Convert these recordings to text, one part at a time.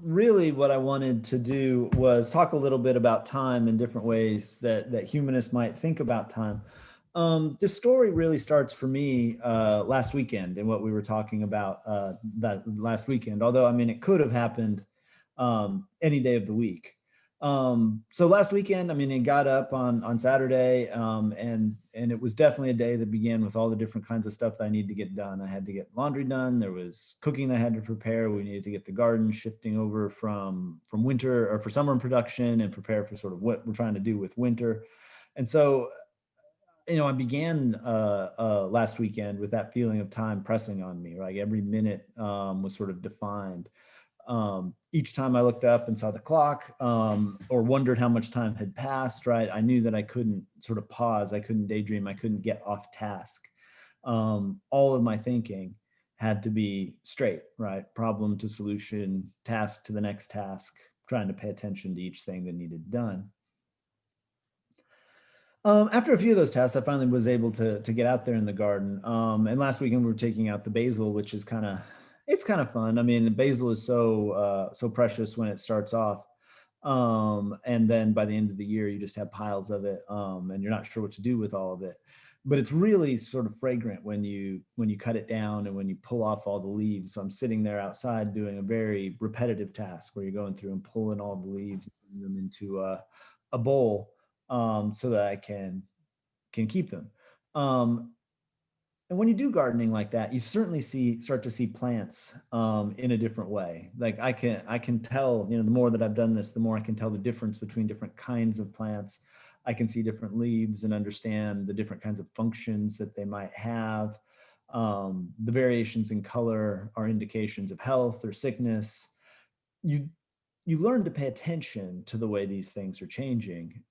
Really what I wanted to do was talk a little bit about time in different ways that humanists might think about time. This story really starts for me last weekend and what we were talking about that last weekend, although I mean, it could have happened any day of the week. So last weekend, I mean, it got up on Saturday, and it was definitely a day that began with all the different kinds of stuff that I need to get done. I had to get laundry done. There was cooking that I had to prepare. We needed to get the garden shifting over from winter or for summer production and prepare for sort of what we're trying to do with winter. And so, I began last weekend with that feeling of time pressing on me. Like every minute was sort of defined. Each time I looked up and saw the clock, or wondered how much time had passed, right, I knew that I couldn't sort of pause, I couldn't daydream, I couldn't get off task. All of my thinking had to be straight, right? Problem to solution, task to the next task, trying to pay attention to each thing that needed done. After a few of those tasks, I finally was able to get out there in the garden. And last weekend we were taking out the basil, which is it's kind of fun. I mean, basil is so precious when it starts off, and then by the end of the year, you just have piles of it, and you're not sure what to do with all of it. But it's really sort of fragrant when you cut it down and when you pull off all the leaves. So I'm sitting there outside doing a very repetitive task where you're going through and pulling all the leaves and putting them into a bowl, so that I can keep them. Um, and when you do gardening like that, you certainly start to see plants in a different way. Like I can tell, the more that I've done this, the more I can tell the difference between different kinds of plants. I can see different leaves and understand the different kinds of functions that they might have. The variations in color are indications of health or sickness. You you learn to pay attention to the way these things are changing,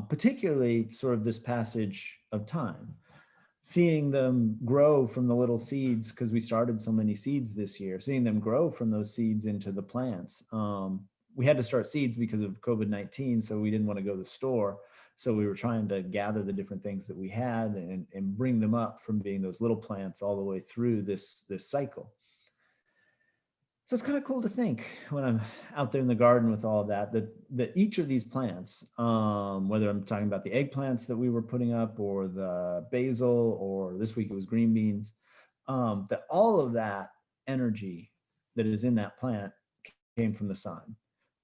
particularly sort of this passage of time, seeing them grow from the little seeds, because we started so many seeds this year, seeing them grow from those seeds into the plants. We had to start seeds because of COVID-19, so we didn't want to go to the store. So we were trying to gather the different things that we had and bring them up from being those little plants all the way through this cycle. So it's kind of cool to think when I'm out there in the garden with all of that each of these plants, whether I'm talking about the eggplants that we were putting up or the basil, or this week it was green beans, that all of that energy that is in that plant came from the sun.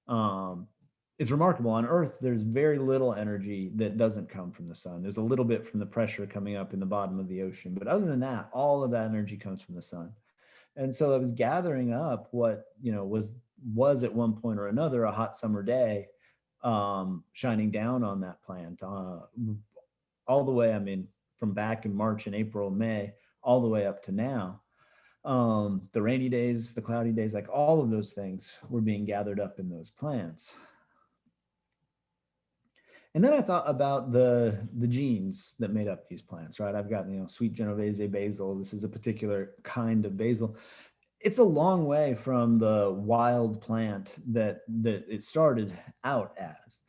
Um, it's remarkable. On Earth, there's very little energy that doesn't come from the sun. There's a little bit from the pressure coming up in the bottom of the ocean, but other than that, all of that energy comes from the sun. And so I was gathering up what, was at one point or another a hot summer day, shining down on that plant, all the way, I mean, from back in March and April, May, all the way up to now. The rainy days, the cloudy days, like all of those things were being gathered up in those plants. And then I thought about the genes that made up these plants, right? I've got, sweet Genovese basil. This is a particular kind of basil. It's a long way from the wild plant that it started out as.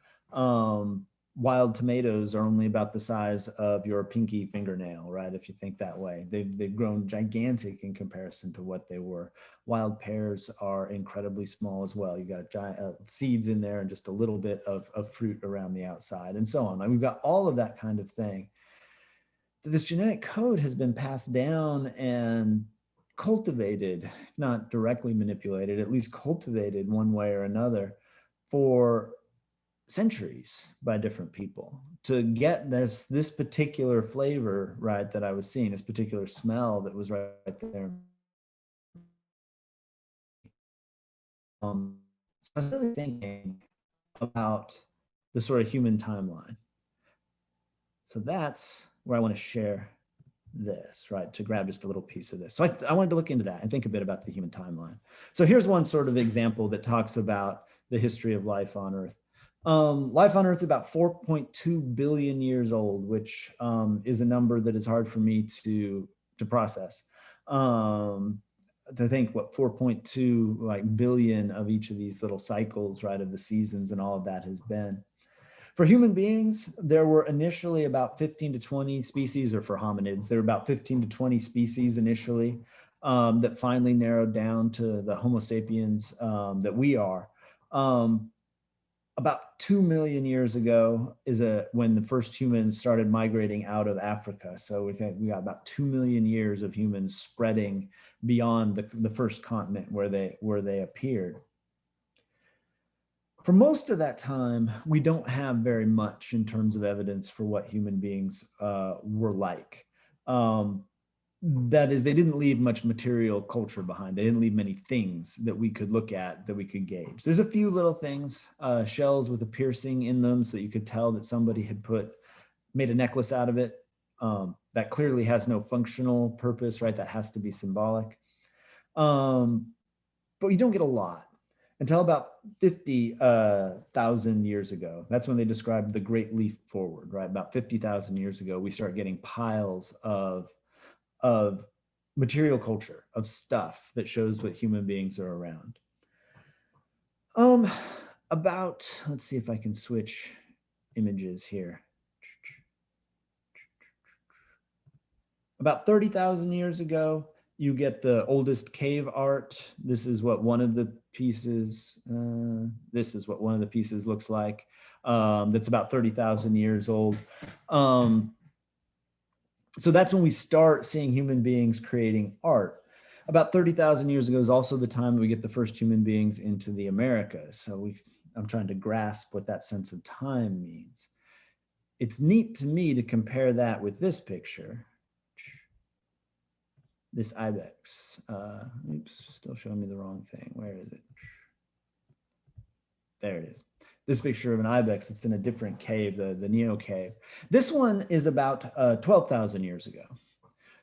Wild tomatoes are only about the size of your pinky fingernail, right? If you think that way, they've grown gigantic in comparison to what they were. Wild pears are incredibly small as well. You got giant seeds in there and just a little bit of fruit around the outside, and so on. Like we've got all of that kind of thing. This genetic code has been passed down and cultivated, if not directly manipulated, at least cultivated one way or another for centuries by different people to get this particular flavor, right, that I was seeing, this particular smell that was right there. So I was really thinking about the sort of human timeline. So that's where I want to share this, right, to grab just a little piece of this. So I wanted to look into that and think a bit about the human timeline. So here's one sort of example that talks about the history of life on Earth. Life on Earth is about 4.2 billion years old, which is a number that is hard for me to process. To think what 4.2 like billion of each of these little cycles, right, of the seasons and all of that has been. For human beings, there were initially about 15 to 20 species, or for hominids, there were about 15 to 20 species initially. that finally narrowed down to the Homo sapiens that we are. About 2 million years ago is when the first humans started migrating out of Africa. So we think we got about 2 million years of humans spreading beyond the first continent where they appeared. For most of that time, we don't have very much in terms of evidence for what human beings were like. That is, they didn't leave much material culture behind. They didn't leave many things that we could look at, that we could gauge. There's a few little things, shells with a piercing in them so that you could tell that somebody had made a necklace out of it. That clearly has no functional purpose, right? That has to be symbolic. But you don't get a lot until about 50,000 years ago. That's when they described the Great Leap Forward, right? About 50,000 years ago, we start getting piles of material culture, of stuff that shows what human beings are around. Let's see if I can switch images here. About 30,000 years ago, you get the oldest cave art. This is what one of the pieces looks like. That's about 30,000 years old. So that's when we start seeing human beings creating art. About 30,000 years ago is also the time we get the first human beings into the Americas. So I'm trying to grasp what that sense of time means. It's neat to me to compare that with this picture. This ibex. Oops, still showing me the wrong thing. Where is it? There it is. This picture of an ibex that's in a different cave, the Neo cave. This one is about 12,000 years ago.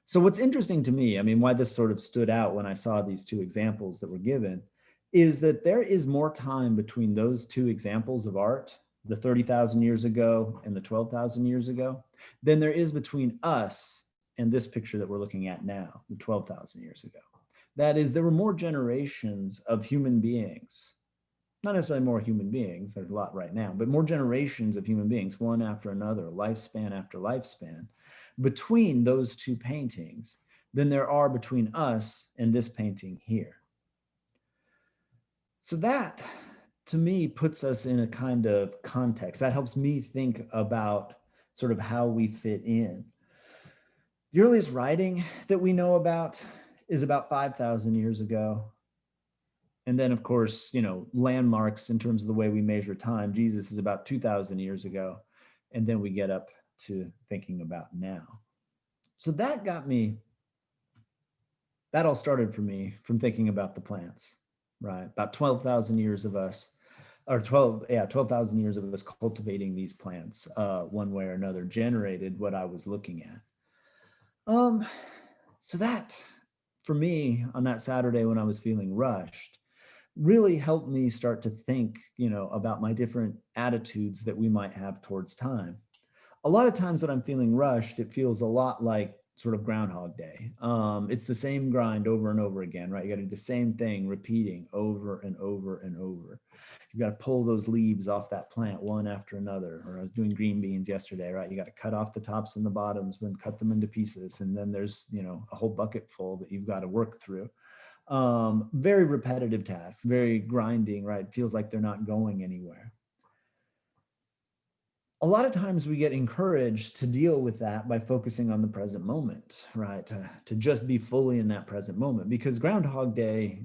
So what's interesting to me, I mean, why this sort of stood out when I saw these two examples that were given, is that there is more time between those two examples of art, the 30,000 years ago and the 12,000 years ago, than there is between us and this picture that we're looking at now, the 12,000 years ago. That is, there were more generations of human beings, not necessarily more human beings, there's a lot right now, but more generations of human beings, one after another, lifespan after lifespan, between those two paintings than there are between us and this painting here. So that, to me, puts us in a kind of context. That helps me think about sort of how we fit in. The earliest writing that we know about is about 5,000 years ago. And then, of course, landmarks in terms of the way we measure time, Jesus is about 2,000 years ago. And then we get up to thinking about now. So that all started for me from thinking about the plants, right? About 12,000 years of us, or 12,000 years of us cultivating these plants, one way or another, generated what I was looking at. So that, for me, on that Saturday when I was feeling rushed, really helped me start to think, about my different attitudes that we might have towards time. A lot of times when I'm feeling rushed, it feels a lot like sort of Groundhog Day. It's the same grind over and over again, right? You got to do the same thing, repeating over and over and over. You got to pull those leaves off that plant one after another. Or I was doing green beans yesterday, right? You got to cut off the tops and the bottoms and cut them into pieces. And then there's, a whole bucket full that you've got to work through. Very repetitive tasks, very grinding, right? It feels like they're not going anywhere. A lot of times we get encouraged to deal with that by focusing on the present moment, right? To just be fully in that present moment, because the Groundhog Day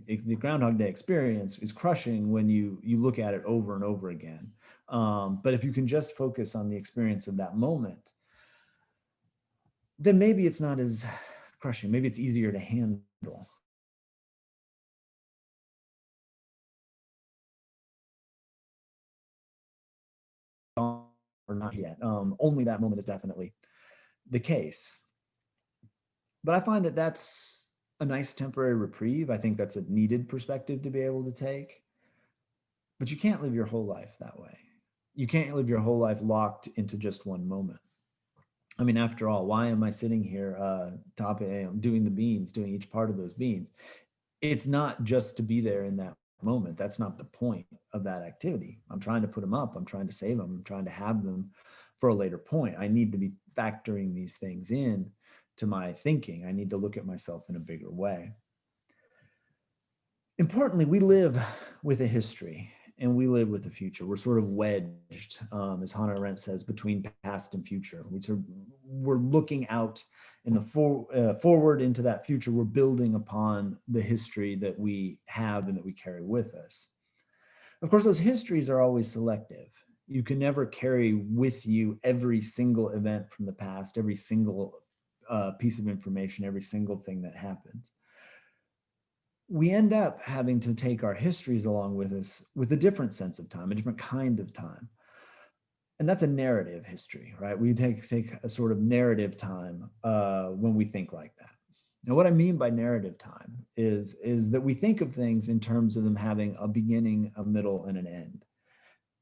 experience is crushing when you look at it over and over again. But if you can just focus on the experience of that moment, then maybe it's not as crushing. Maybe it's easier to handle. Or not yet. Only that moment is definitely the case. But I find that that's a nice temporary reprieve. I think that's a needed perspective to be able to take. But you can't live your whole life that way. You can't live your whole life locked into just one moment. I mean, after all, why am I sitting here doing the beans, doing each part of those beans? It's not just to be there in that moment. That's not the point of that activity. I'm trying to put them up. I'm trying to save them. I'm trying to have them for a later point. I need to be factoring these things in to my thinking. I need to look at myself in a bigger way. Importantly, we live with a history and we live with a future. We're sort of wedged, as Hannah Arendt says, between past and future. We're looking out in the forward into that future. We're building upon the history that we have and that we carry with us. Of course, those histories are always selective. You can never carry with you every single event from the past, every single piece of information, every single thing that happened. We end up having to take our histories along with us with a different sense of time, a different kind of time. And that's a narrative history, right? We take a sort of narrative time when we think like that. Now, what I mean by narrative time is that we think of things in terms of them having a beginning, a middle, and an end.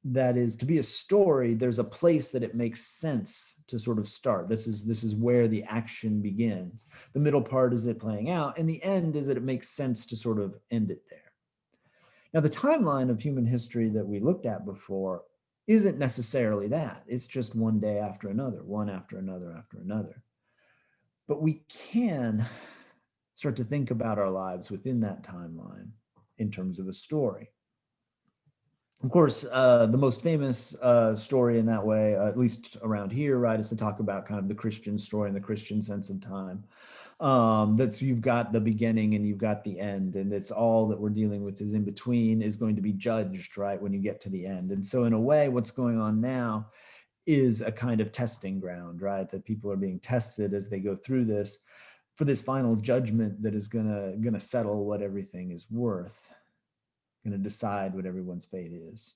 That is, to be a story, there's a place that it makes sense to sort of start. This is where the action begins. The middle part is it playing out, and the end is that it makes sense to sort of end it there. Now, the timeline of human history that we looked at before isn't necessarily that. It's just one day after another, one after another after another. But we can start to think about our lives within that timeline in terms of a story. Of course, the most famous story in that way, at least around here, right, is to talk about kind of the Christian story and the Christian sense of time. That's you've got the beginning and you've got the end, and it's all that we're dealing with is in between is going to be judged, right, when you get to the end. And so, in a way, what's going on now is a kind of testing ground, right, that people are being tested as they go through this for this final judgment that is gonna settle what everything is worth, going to decide what everyone's fate is.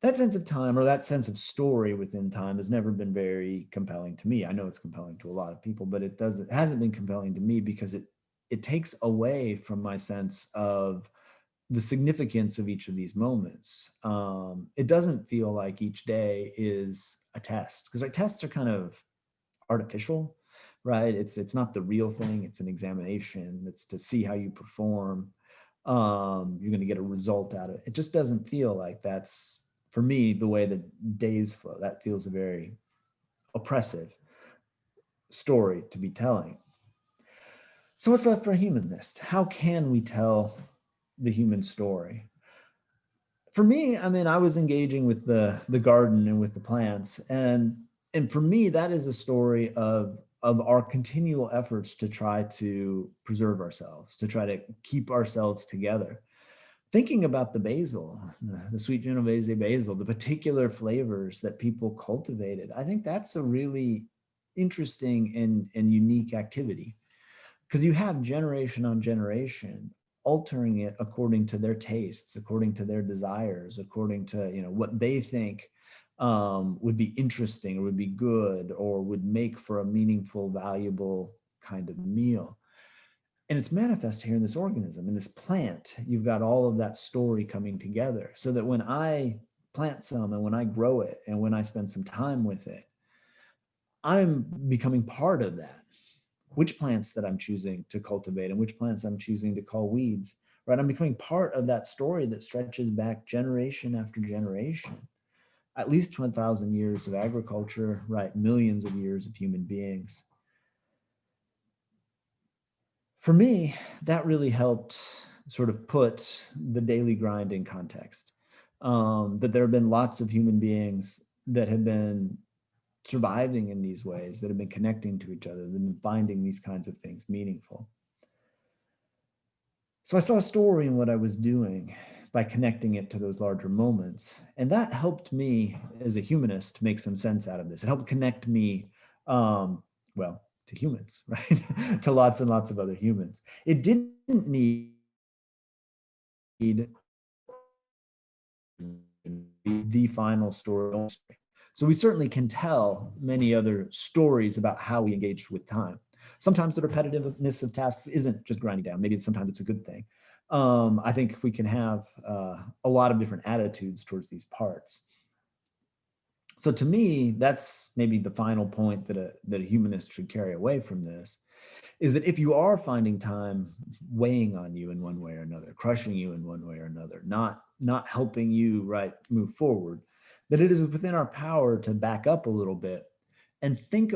That sense of time or that sense of story within time has never been very compelling to me. I know it's compelling to a lot of people, but it hasn't been compelling to me because it takes away from my sense of the significance of each of these moments. It doesn't feel like each day is a test because our tests are kind of artificial, right? It's not the real thing. It's an examination. It's to see how you perform. You're going to get a result out of it. It just doesn't feel like that's for me the way that days flow. That feels a very oppressive story to be telling. So what's left for a humanist? How can we tell the human story? For me, I mean, I was engaging with the garden and with the plants, and for me, that is a story of our continual efforts to try to preserve ourselves, to try to keep ourselves together. Thinking about the basil, the sweet Genovese basil, the particular flavors that people cultivated, I think that's a really interesting and unique activity because you have generation on generation altering it according to their tastes, according to their desires, according to what they think would be interesting or would be good or would make for a meaningful, valuable kind of meal. And it's manifest here in this organism, in this plant. You've got all of that story coming together so that when I plant some and when I grow it and when I spend some time with it, I'm becoming part of that. Which plants that I'm choosing to cultivate and which plants I'm choosing to call weeds, right? I'm becoming part of that story that stretches back generation after generation, at least 20,000 years of agriculture, right? Millions of years of human beings. For me, that really helped sort of put the daily grind in context. That there have been lots of human beings that have been surviving in these ways, that have been connecting to each other, that have been finding these kinds of things meaningful. So I saw a story in what I was doing by connecting it to those larger moments. And that helped me as a humanist make some sense out of this. It helped connect me, well, to humans, right? To lots and lots of other humans. It didn't need the final story. So we certainly can tell many other stories about how we engage with time. Sometimes the repetitiveness of tasks isn't just grinding down. Maybe sometimes it's a good thing. I think we can have a lot of different attitudes towards these parts. So to me, that's maybe the final point that a humanist should carry away from this, is that if you are finding time weighing on you in one way or another, crushing you in one way or another, not helping you right move forward, that it is within our power to back up a little bit and think